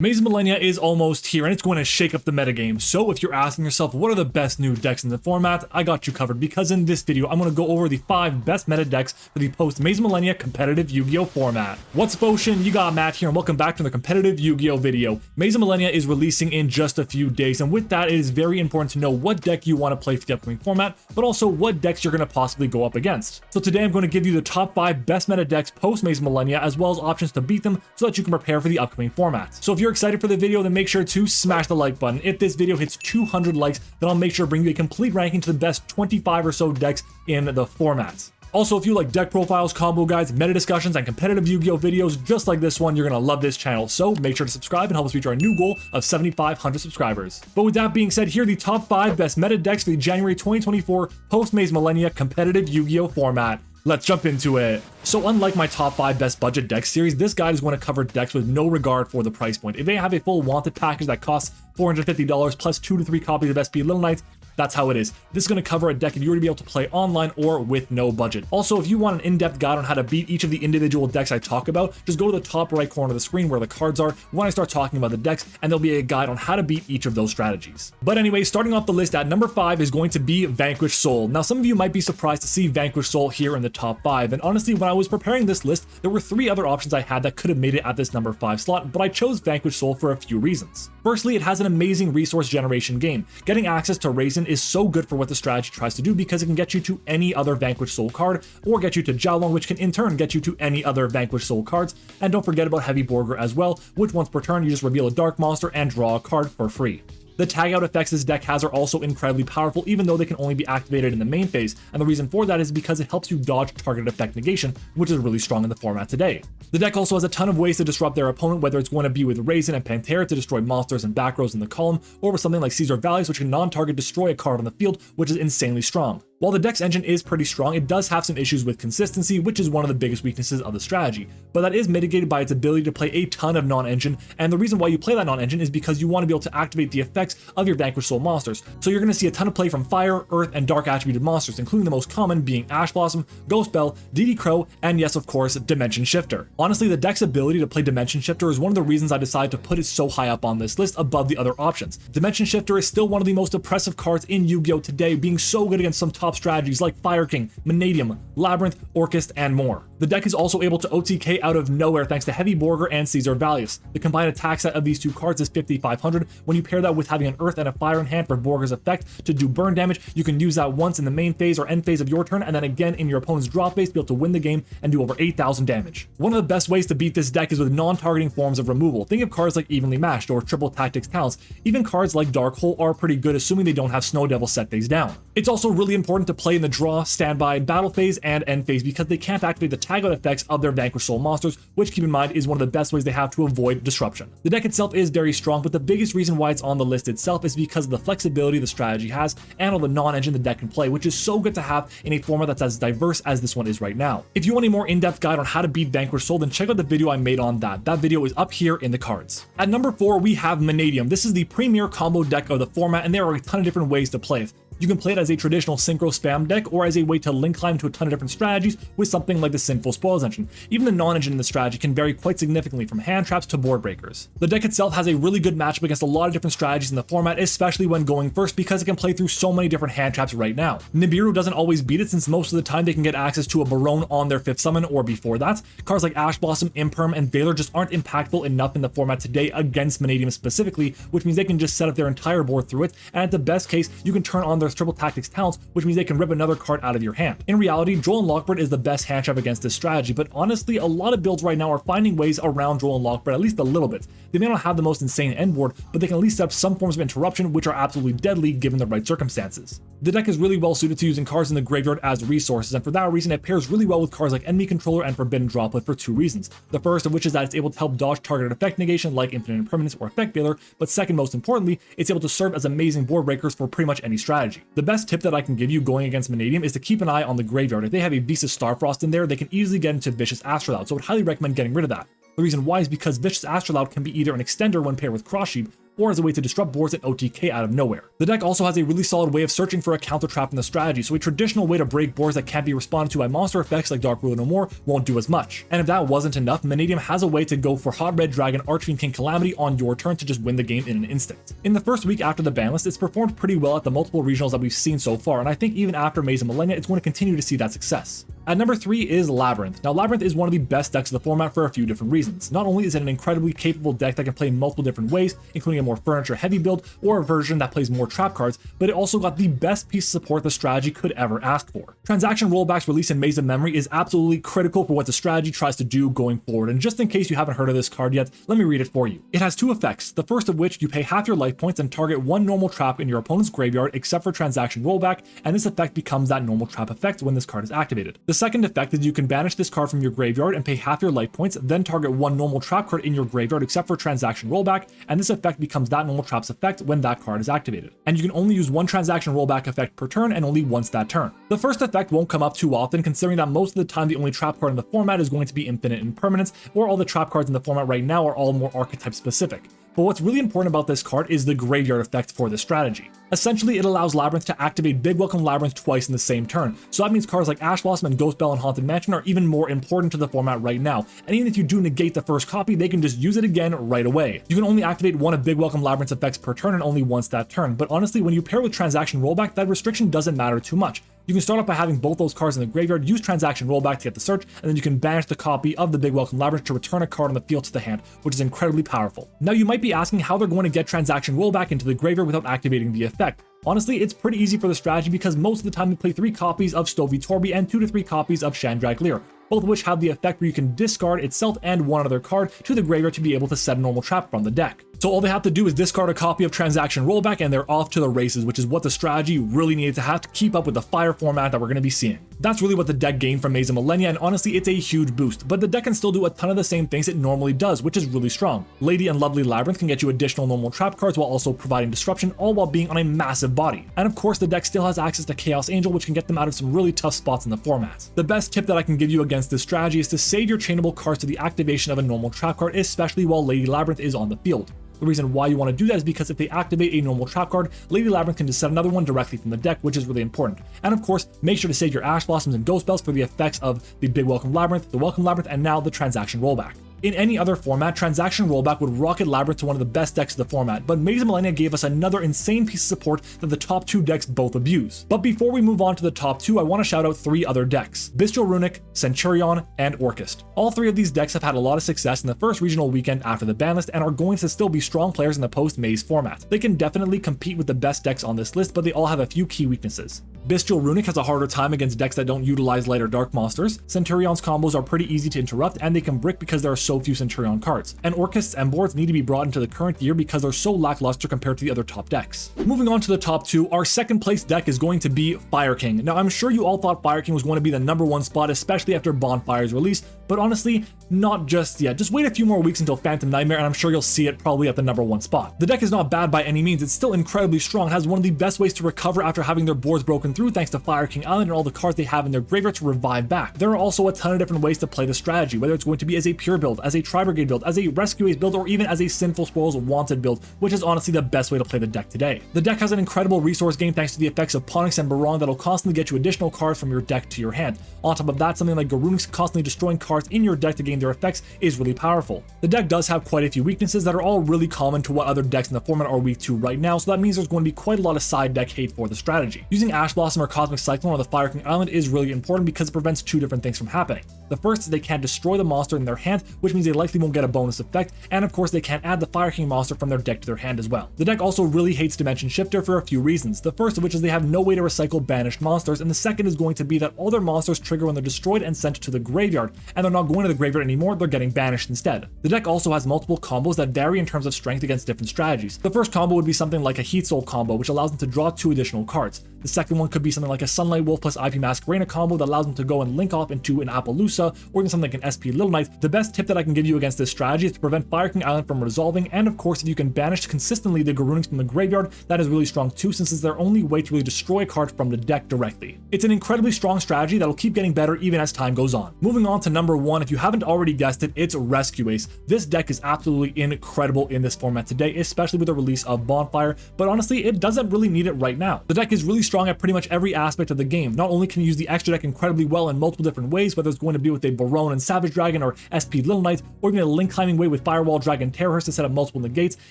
Maze of Millenia is almost here and it's going to shake up the metagame. So if you're asking yourself what are the best new decks in the format, I got you covered because in this video I'm going to go over the 5 best meta decks for the post Maze of Millenia competitive Yu-Gi-Oh format. What's up, Ocean? You got Matt here and welcome back to the competitive Yu-Gi-Oh video. Maze of Millenia is releasing in just a few days, and with that it is very important to know what deck you want to play for the upcoming format, but also what decks you're going to possibly go up against. So today I'm going to give you the top 5 best meta decks post Maze of Millenia as well as options to beat them so that you can prepare for the upcoming format. So if you're excited for the video, then make sure to smash the like button. If this video hits 200 likes, then I'll make sure to bring you a complete ranking to the best 25 or so decks in the format. Also, if you like deck profiles, combo guides, meta discussions, and competitive Yu-Gi-Oh videos just like this one, you're gonna love this channel. So make sure to subscribe and help us reach our new goal of 7,500 subscribers. But with that being said, here are the top 5 best meta decks for the January 2024 post Maze Millenia competitive Yu-Gi-Oh format. Let's jump into it. So unlike my top 5 best budget deck series, this guide is going to cover decks with no regard for the price point. If they have a full wanted package that costs $450 plus 2 to 3 copies of SP Little Knights, that's how it is. This is going to cover a deck if you were to be able to play online or with no budget. Also, if you want an in-depth guide on how to beat each of the individual decks I talk about, just go to the top right corner of the screen where the cards are when I start talking about the decks, and there'll be a guide on how to beat each of those strategies. But anyway, starting off the list at number 5 is going to be Vanquish Soul. Now, some of you might be surprised to see Vanquish Soul here in the top 5, and honestly, when I was preparing this list, there were 3 other options I had that could have made it at this number 5 slot, but I chose Vanquish Soul for a few reasons. Firstly, it has an amazing resource generation game. Getting access to Raisin is so good for what the strategy tries to do because it can get you to any other Vanquish Soul card or get you to Jiaolong, which can in turn get you to any other Vanquish Soul cards. And don't forget about Heavy Borger as well, which once per turn you just reveal a dark monster and draw a card for free. The tag out effects this deck has are also incredibly powerful, even though they can only be activated in the main phase, and the reason for that is because it helps you dodge targeted effect negation, which is really strong in the format today. The deck also has a ton of ways to disrupt their opponent, whether it's going to be with Raisin and Pantera to destroy monsters and back rows in the column, or with something like Caesar Valius, which can non-target destroy a card on the field, which is insanely strong. While the deck's engine is pretty strong, it does have some issues with consistency, which is one of the biggest weaknesses of the strategy, but that is mitigated by its ability to play a ton of non-engine, and the reason why you play that non-engine is because you want to be able to activate the effects of your Vanquish Soul monsters. So you're going to see a ton of play from Fire, Earth, and Dark attributed monsters, including the most common being Ash Blossom, Ghost Bell, DD Crow, and yes, of course, Dimension Shifter. Honestly, the deck's ability to play Dimension Shifter is one of the reasons I decided to put it so high up on this list above the other options. Dimension Shifter is still one of the most oppressive cards in Yu-Gi-Oh today, being so good against some top strategies like Fire King, Mannadium, Labrynth, Orchist, and more. The deck is also able to OTK out of nowhere thanks to Heavy Borger and Caesar Valius. The combined attack set of these two cards is 5,500. When you pair that with having an Earth and a Fire in hand for Borger's effect to do burn damage, you can use that once in the main phase or end phase of your turn, and then again in your opponent's drop phase to be able to win the game and do over 8,000 damage. One of the best ways to beat this deck is with non-targeting forms of removal. Think of cards like Evenly Matched or Triple Tactics Talents. Even cards like Dark Hole are pretty good, assuming they don't have Snow Devil set phase down. It's also really important to play in the draw, standby, battle phase, and end phase because they can't activate the tag out effects of their Vanquish Soul monsters, which, keep in mind, is one of the best ways they have to avoid disruption. The deck itself is very strong, but the biggest reason why it's on the list itself is because of the flexibility the strategy has and all the non-engine the deck can play, which is so good to have in a format that's as diverse as this one is right now. If you want a more in-depth guide on how to beat Vanquish Soul, then check out the video I made on that. That video is up here in the cards. At number 4, we have Mannadium. This is the premier combo deck of the format, and there are a ton of different ways to play it. You can play it as a traditional synchro spam deck or as a way to link climb to a ton of different strategies with something like the Sinful Spoils engine. Even the non-engine in the strategy can vary quite significantly from hand traps to board breakers. The deck itself has a really good matchup against a lot of different strategies in the format, especially when going first because it can play through so many different hand traps right now. Nibiru doesn't always beat it since most of the time they can get access to a Barone on their 5th summon or before that. Cards like Ash Blossom, Imperm, and Valor just aren't impactful enough in the format today against Mannadium specifically, which means they can just set up their entire board through it, and at the best case, you can turn on their Triple Tactics Talents, which means they can rip another card out of your hand. In reality, Droll and Lockbird is the best hand trap against this strategy, but honestly, a lot of builds right now are finding ways around Droll and Lockbird at least a little bit. They may not have the most insane end board, but they can at least set up some forms of interruption which are absolutely deadly given the right circumstances. The deck is really well suited to using cards in the graveyard as resources, and for that reason it pairs really well with cards like Enemy Controller and Forbidden Droplet for 2 reasons. The first of which is that it's able to help dodge targeted effect negation like Infinite Impermanence or Effect Veiler, but second most importantly, it's able to serve as amazing board breakers for pretty much any strategy. The best tip that I can give you going against Mannadium is to keep an eye on the graveyard. If they have a Vicious Starfrost in there, they can easily get into Vicious Astrolabe, so I would highly recommend getting rid of that. The reason why is because Vicious Astrolabe can be either an extender when paired with Cross Sheep, or as a way to disrupt boards and OTK out of nowhere. The deck also has a really solid way of searching for a counter trap in the strategy, so a traditional way to break boards that can't be responded to by monster effects like Dark Ruler No More won't do as much. And if that wasn't enough, Mannadium has a way to go for Hot Red Dragon Archfiend King Calamity on your turn to just win the game in an instant. In the first week after the ban list, it's performed pretty well at the multiple regionals that we've seen so far, and I think even after Maze of Millenia, it's going to continue to see that success. At number 3 is Labrynth. Now, Labrynth is one of the best decks of the format for a few different reasons. Not only is it an incredibly capable deck that can play in multiple different ways, including a more furniture-heavy build or a version that plays more trap cards, but it also got the best piece of support the strategy could ever ask for. Transaction rollbacks released in MZMI is absolutely critical for what the strategy tries to do going forward, and just in case you haven't heard of this card yet, let me read it for you. It has 2 effects, the first of which you pay half your life points and target 1 normal trap in your opponent's graveyard except for transaction rollback, and this effect becomes that normal trap effect when this card is activated. The second effect is you can banish this card from your graveyard and pay half your life points, then target 1 normal trap card in your graveyard except for transaction rollback, and this effect becomes that normal trap's effect when that card is activated. And you can only use 1 transaction rollback effect per turn and only once that turn. The first effect won't come up too often, considering that most of the time the only trap card in the format is going to be infinite impermanence, or all the trap cards in the format right now are all more archetype specific. But what's really important about this card is the graveyard effect for this strategy. Essentially, it allows Labrynth to activate Big Welcome Labrynth twice in the same turn, so that means cards like Ash Blossom and Ghost Bell and Haunted Mansion are even more important to the format right now, and even if you do negate the first copy, they can just use it again right away. You can only activate 1 of Big Welcome Labrynth's effects per turn and only once that turn, but honestly, when you pair with Transaction Rollback, that restriction doesn't matter too much. You can start off by having both those cards in the graveyard, use Transaction Rollback to get the search, and then you can banish the copy of the Big Welcome Labrynth to return a card on the field to the hand, which is incredibly powerful. Now you might be asking how they're going to get Transaction Rollback into the graveyard without activating the effect. Honestly, it's pretty easy for the strategy because most of the time we play 3 copies of Stovey Torby and 2 to 3 copies of Shandrag Lear, both of which have the effect where you can discard itself and 1 other card to the graveyard to be able to set a normal trap from the deck. So all they have to do is discard a copy of Transaction Rollback and they're off to the races, which is what the strategy really needed to have to keep up with the fire format that we're going to be seeing. That's really what the deck gained from Maze of Millenia, and honestly, it's a huge boost, but the deck can still do a ton of the same things it normally does, which is really strong. Lady and Lovely Labrynth can get you additional normal trap cards while also providing disruption, all while being on a massive body. And of course, the deck still has access to Chaos Angel, which can get them out of some really tough spots in the format. The best tip that I can give you against this strategy is to save your chainable cards to the activation of a normal trap card, especially while Lady Labrynth is on the field. The reason why you want to do that is because if they activate a normal trap card, Lady Labrynth can just set another one directly from the deck, which is really important. And of course, make sure to save your Ash Blossoms and Ghost Bells for the effects of the Big Welcome Labrynth, the Welcome Labrynth, and now the Transaction Rollback. In any other format, Transaction Rollback would rocket Labrynth to one of the best decks of the format, but Maze of Millenia gave us another insane piece of support that the top 2 decks both abuse. But before we move on to the top 2, I want to shout out 3 other decks: Bestial Runic, Centurion, and Orchist. All 3 of these decks have had a lot of success in the first regional weekend after the ban list and are going to still be strong players in the post-Maze format. They can definitely compete with the best decks on this list, but they all have a few key weaknesses. Bestial Runic has a harder time against decks that don't utilize light or dark monsters. Centurion's combos are pretty easy to interrupt, and they can brick because there are so few Centurion cards. And Orchist's M boards need to be brought into the current year because they're so lackluster compared to the other top decks. Moving on to the top 2, our second place deck is going to be Fire King. Now, I'm sure you all thought Fire King was going to be the #1 spot, especially after Bonfire's release, but honestly, not just yet. Just wait a few more weeks until Phantom Nightmare, and I'm sure you'll see it probably at the #1 spot. The deck is not bad by any means. It's still incredibly strong, has one of the best ways to recover after having their boards broken through thanks to Fire King Island and all the cards they have in their graveyard to revive back. There are also a ton of different ways to play the strategy, whether it's going to be as a pure build, as a Tri-Brigade build, as a Rescue Ace build, or even as a Sinful Spoils Wanted build, which is honestly the best way to play the deck today. The deck has an incredible resource game thanks to the effects of Ponix and Barong that'll constantly get you additional cards from your deck to your hand. On top of that, something like Garunix constantly destroying cards in your deck to gain their effects is really powerful. The deck does have quite a few weaknesses that are all really common to what other decks in the format are weak to right now, so that means there's going to be quite a lot of side deck hate for the strategy. Using Ash Blossom or Cosmic Cyclone on the Fire King Island is really important because it prevents 2 different things from happening. The first is they can't destroy the monster in their hand, which means they likely won't get a bonus effect, and of course they can't add the Fire King monster from their deck to their hand as well. The deck also really hates Dimension Shifter for a few reasons, the first of which is they have no way to recycle banished monsters, and the second is going to be that all their monsters trigger when they're destroyed and sent to the graveyard, and they're not going to the graveyard anymore, they're getting banished instead. The deck also has multiple combos that vary in terms of strength against different strategies. The first combo would be something like a Heat Soul combo, which allows them to draw 2 additional cards. The second one could be something like a Sunlight Wolf plus IP Masquerena combo that allows them to go and link off into an Appaloosa, or even something like an SP Little Knight. The best tip that I can give you against this strategy is to prevent Fire King Island from resolving, and of course if you can banish consistently the Garunix from the graveyard, that is really strong too, since it's their only way to really destroy a card from the deck directly. It's an incredibly strong strategy that'll keep getting better even as time goes on. Moving on to number 1, if you haven't already guessed it, it's Rescue Ace. This deck is absolutely incredible in this format today, especially with the release of Bonfire, but honestly it doesn't really need it right now. The deck is really strong at pretty much every aspect of the game. Not only can you use the extra deck incredibly well in multiple different ways, whether it's going to be with a Barone and Savage Dragon, or SP Little Knight, or even a link climbing way with Firewall Dragon Terrorist to set up multiple negates.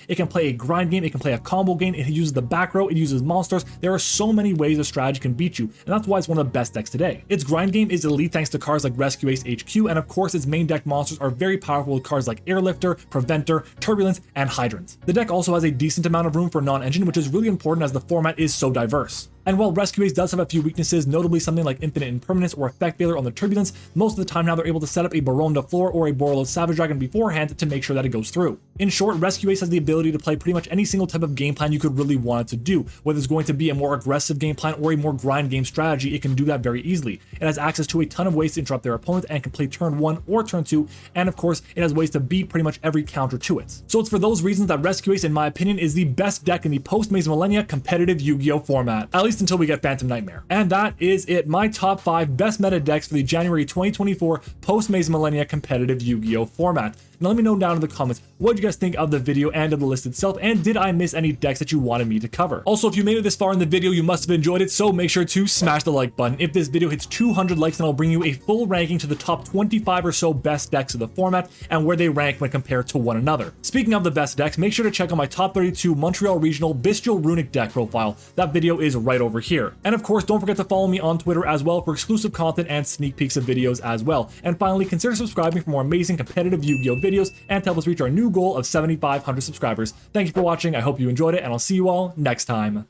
It can play a grind game, it can play a combo game, it uses the back row, it uses monsters. There are so many ways a strategy can beat you, and that's why it's one of the best decks today. Its grind game is elite thanks to cards like Rescue Ace HQ, and of course its main deck monsters are very powerful with cards like Airlifter, Preventer, Turbulence, and Hydrant. The deck also has a decent amount of room for non-engine, which is really important as the format is so diverse. And while Rescue Ace does have a few weaknesses, notably something like Infinite Impermanence or Effect Failure on the Turbulence, most of the time now they're able to set up a Barone de Floor or a Borealis Savage Dragon beforehand to make sure that it goes through. In short, Rescue Ace has the ability to play pretty much any single type of game plan you could really want it to do. Whether it's going to be a more aggressive game plan or a more grind game strategy, it can do that very easily. It has access to a ton of ways to interrupt their opponent and can play turn 1 or turn 2, and of course, it has ways to beat pretty much every counter to it. So it's for those reasons that Rescue Ace, in my opinion, is the best deck in the Post Maze of Millenia competitive Yu-Gi-Oh format, at least until we get Phantom Nightmare. And that is it, my top 5 best meta decks for the January 2024 Post Maze of Millenia competitive Yu-Gi-Oh format. Now let me know down in the comments what you guys think of the video and of the list itself, and did I miss any decks that you wanted me to cover? Also, if you made it this far in the video, you must have enjoyed it, so make sure to smash the like button. If this video hits 200 likes, then I'll bring you a full ranking to the top 25 or so best decks of the format and where they rank when compared to one another. Speaking of the best decks, make sure to check out my top 32 Montreal Regional Bestial Runic deck profile. That video is right over here. And of course, don't forget to follow me on Twitter as well for exclusive content and sneak peeks of videos as well. And finally, consider subscribing for more amazing competitive Yu-Gi-Oh videos and to help us reach our new goal of 7,500 subscribers. Thank you for watching, I hope you enjoyed it, and I'll see you all next time.